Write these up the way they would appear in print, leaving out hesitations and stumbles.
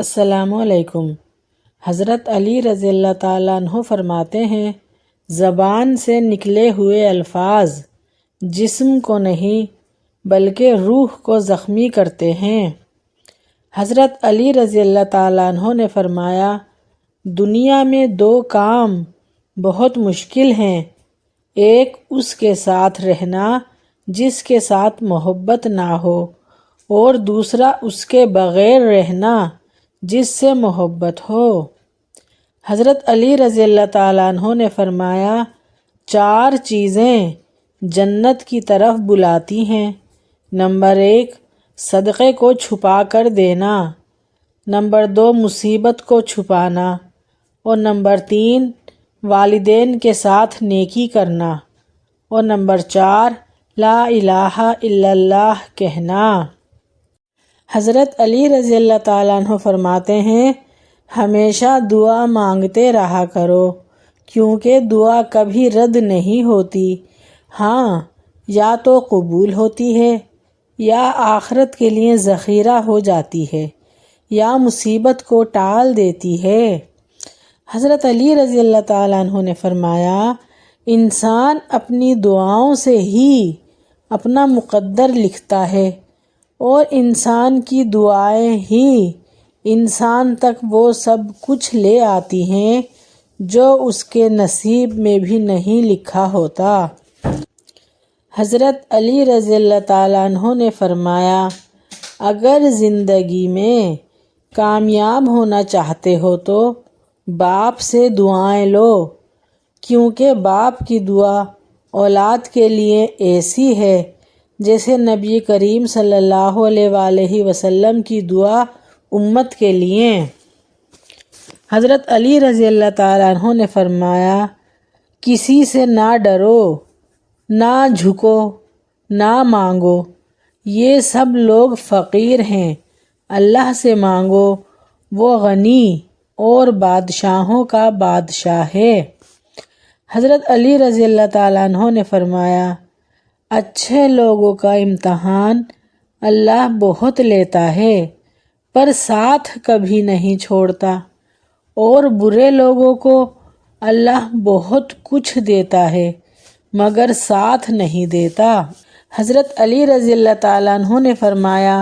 السلام علیکم۔ حضرت علی رضی اللہ تعالیٰ عنہ فرماتے ہیں، زبان سے نکلے ہوئے الفاظ جسم کو نہیں بلکہ روح کو زخمی کرتے ہیں۔ حضرت علی رضی اللہ تعالیٰ عنہ نے فرمایا، دنیا میں دو کام بہت مشکل ہیں، ایک اس کے ساتھ رہنا جس کے ساتھ محبت نہ ہو، اور دوسرا اس کے بغیر رہنا جس سے محبت ہو۔ حضرت علی رضی اللہ تعالیٰ عنہ نے فرمایا، چار چیزیں جنت کی طرف بلاتی ہیں۔ نمبر 1، صدقے کو چھپا کر دینا۔ نمبر 2، مصیبت کو چھپانا۔ اور نمبر 3، والدین کے ساتھ نیکی کرنا۔ اور نمبر 4، لا الہ الا اللہ کہنا۔ حضرت علی رضی اللہ تعالیٰ عنہ فرماتے ہیں، ہمیشہ دعا مانگتے رہا کرو، کیونکہ دعا کبھی رد نہیں ہوتی۔ ہاں، یا تو قبول ہوتی ہے، یا آخرت کے لیے ذخیرہ ہو جاتی ہے، یا مصیبت کو ٹال دیتی ہے۔ حضرت علی رضی اللہ تعالیٰ عنہ نے فرمایا، انسان اپنی دعاؤں سے ہی اپنا مقدر لکھتا ہے، اور انسان کی دعائیں ہی انسان تک وہ سب کچھ لے آتی ہیں جو اس کے نصیب میں بھی نہیں لکھا ہوتا۔ حضرت علی رضی اللہ تعالیٰ عنہ نے فرمایا، اگر زندگی میں کامیاب ہونا چاہتے ہو تو باپ سے دعائیں لو، کیونکہ باپ کی دعا اولاد کے لیے ایسی ہے جیسے نبی کریم صلی اللہ علیہ وآلہ وسلم کی دعا امت کے لیے۔ حضرت علی رضی اللہ تعالیٰ عنہ نے فرمایا، کسی سے نہ ڈرو، نہ جھکو، نہ مانگو، یہ سب لوگ فقیر ہیں، اللہ سے مانگو، وہ غنی اور بادشاہوں کا بادشاہ ہے۔ حضرت علی رضی اللہ تعالیٰ عنہ نے فرمایا، اچھے لوگوں کا امتحان اللہ بہت لیتا ہے پر ساتھ کبھی نہیں چھوڑتا، اور برے لوگوں کو اللہ بہت کچھ دیتا ہے مگر ساتھ نہیں دیتا۔ حضرت علی رضی اللہ تعالیٰ عنہ نے فرمایا،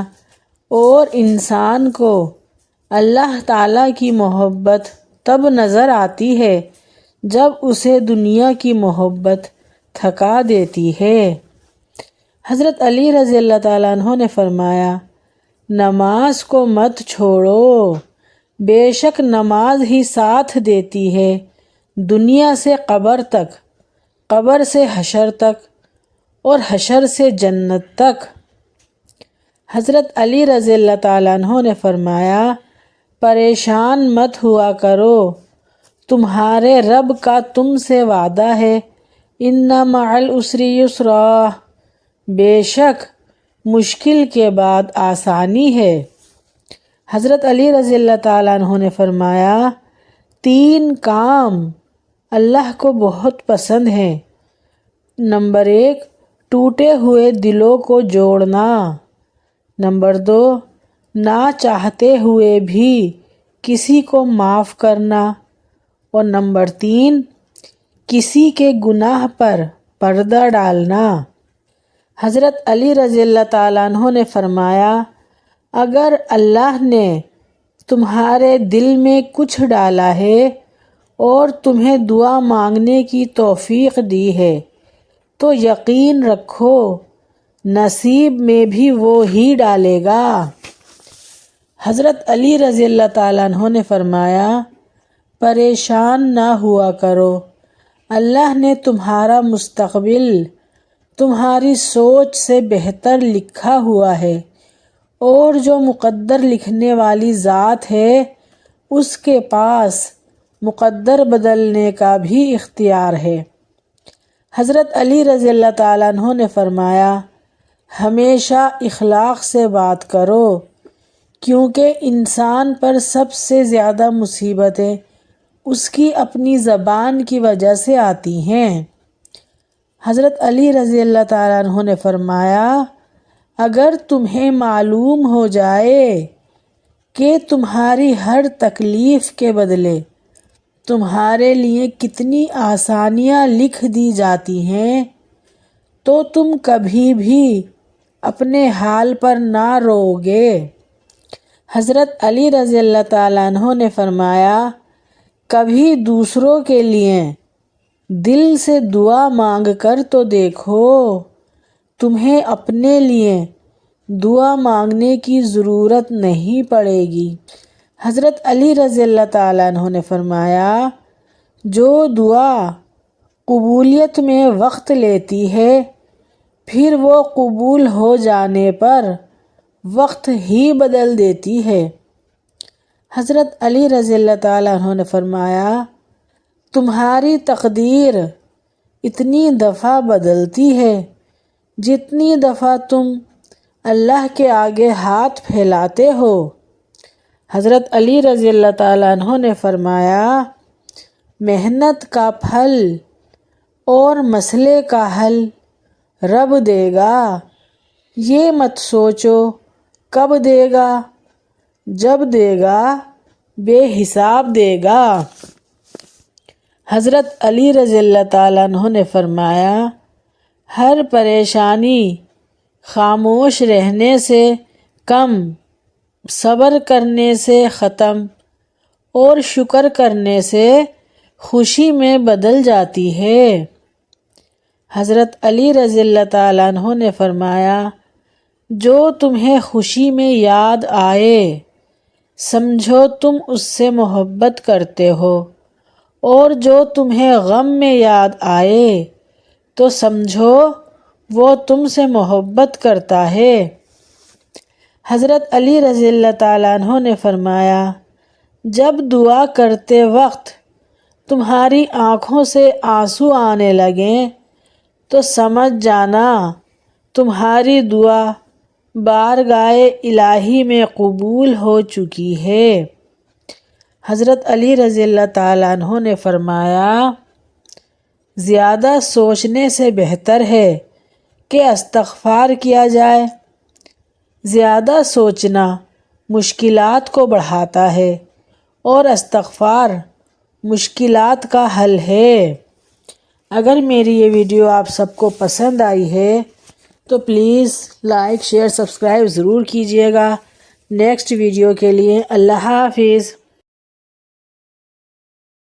اور انسان کو اللہ تعالیٰ کی محبت تب نظر آتی ہے جب اسے دنیا کی محبت تھکا دیتی ہے۔ حضرت علی رضی اللہ تعالیٰ عنہ نے فرمایا، نماز کو مت چھوڑو، بے شک نماز ہی ساتھ دیتی ہے دنیا سے قبر تک، قبر سے حشر تک، اور حشر سے جنت تک۔ حضرت علی رضی اللہ تعالیٰ عنہ نے فرمایا، پریشان مت ہوا کرو، تمہارے رب کا تم سے وعدہ ہے، ان مع العسر یسرا، بے شک مشکل کے بعد آسانی ہے۔ حضرت علی رضی اللہ تعالیٰ عنہ نے فرمایا، 3 کام اللہ کو بہت پسند ہیں۔ نمبر 1، ٹوٹے ہوئے دلوں کو جوڑنا۔ نمبر 2، نہ چاہتے ہوئے بھی کسی کو معاف کرنا۔ اور نمبر 3، کسی کے گناہ پر پردہ ڈالنا۔ حضرت علی رضی اللہ تعالیٰ عنہ نے فرمایا، اگر اللہ نے تمہارے دل میں کچھ ڈالا ہے اور تمہیں دعا مانگنے کی توفیق دی ہے تو یقین رکھو نصیب میں بھی وہ ہی ڈالے گا۔ حضرت علی رضی اللہ تعالیٰ عنہ نے فرمایا، پریشان نہ ہوا کرو، اللہ نے تمہارا مستقبل تمہاری سوچ سے بہتر لکھا ہوا ہے، اور جو مقدر لکھنے والی ذات ہے اس کے پاس مقدر بدلنے کا بھی اختیار ہے۔ حضرت علی رضی اللہ تعالیٰ عنہ نے فرمایا، ہمیشہ اخلاق سے بات کرو، کیونکہ انسان پر سب سے زیادہ مصیبتیں اس کی اپنی زبان کی وجہ سے آتی ہیں۔ حضرت علی رضی اللہ تعالیٰ عنہ نے فرمایا، اگر تمہیں معلوم ہو جائے کہ تمہاری ہر تکلیف کے بدلے تمہارے لیے کتنی آسانیاں لکھ دی جاتی ہیں، تو تم کبھی بھی اپنے حال پر نہ رو گے۔ حضرت علی رضی اللہ تعالیٰ عنہ نے فرمایا، کبھی دوسروں کے لیے دل سے دعا مانگ کر تو دیکھو، تمہیں اپنے لیے دعا مانگنے کی ضرورت نہیں پڑے گی۔ حضرت علی رضی اللہ تعالیٰ عنہ نے فرمایا، جو دعا قبولیت میں وقت لیتی ہے، پھر وہ قبول ہو جانے پر وقت ہی بدل دیتی ہے۔ حضرت علی رضی اللہ تعالیٰ عنہ نے فرمایا، تمہاری تقدیر اتنی دفعہ بدلتی ہے جتنی دفعہ تم اللہ کے آگے ہاتھ پھیلاتے ہو۔ حضرت علی رضی اللہ تعالیٰ عنہ نے فرمایا، محنت کا پھل اور مسئلے کا حل رب دے گا، یہ مت سوچو کب دے گا، جب دے گا بے حساب دے گا۔ حضرت علی رضی اللہ تعالیٰ عنہ نے فرمایا، ہر پریشانی خاموش رہنے سے کم، صبر کرنے سے ختم اور شکر کرنے سے خوشی میں بدل جاتی ہے۔ حضرت علی رضی اللہ تعالیٰ عنہ نے فرمایا، جو تمہیں خوشی میں یاد آئے سمجھو تم اس سے محبت کرتے ہو، اور جو تمہیں غم میں یاد آئے تو سمجھو وہ تم سے محبت کرتا ہے۔ حضرت علی رضی اللہ تعالیٰ عنہ نے فرمایا، جب دعا کرتے وقت تمہاری آنکھوں سے آنسو آنے لگیں تو سمجھ جانا تمہاری دعا بارگاہ الہی میں قبول ہو چکی ہے۔ حضرت علی رضی اللہ تعالیٰ عنہ نے فرمایا، زیادہ سوچنے سے بہتر ہے کہ استغفار کیا جائے۔ زیادہ سوچنا مشکلات کو بڑھاتا ہے اور استغفار مشکلات کا حل ہے۔ اگر میری یہ ویڈیو آپ سب کو پسند آئی ہے تو پلیز لائک، شیئر، سبسکرائب ضرور کیجیے گا۔ نیکسٹ ویڈیو کے لیے اللہ حافظ۔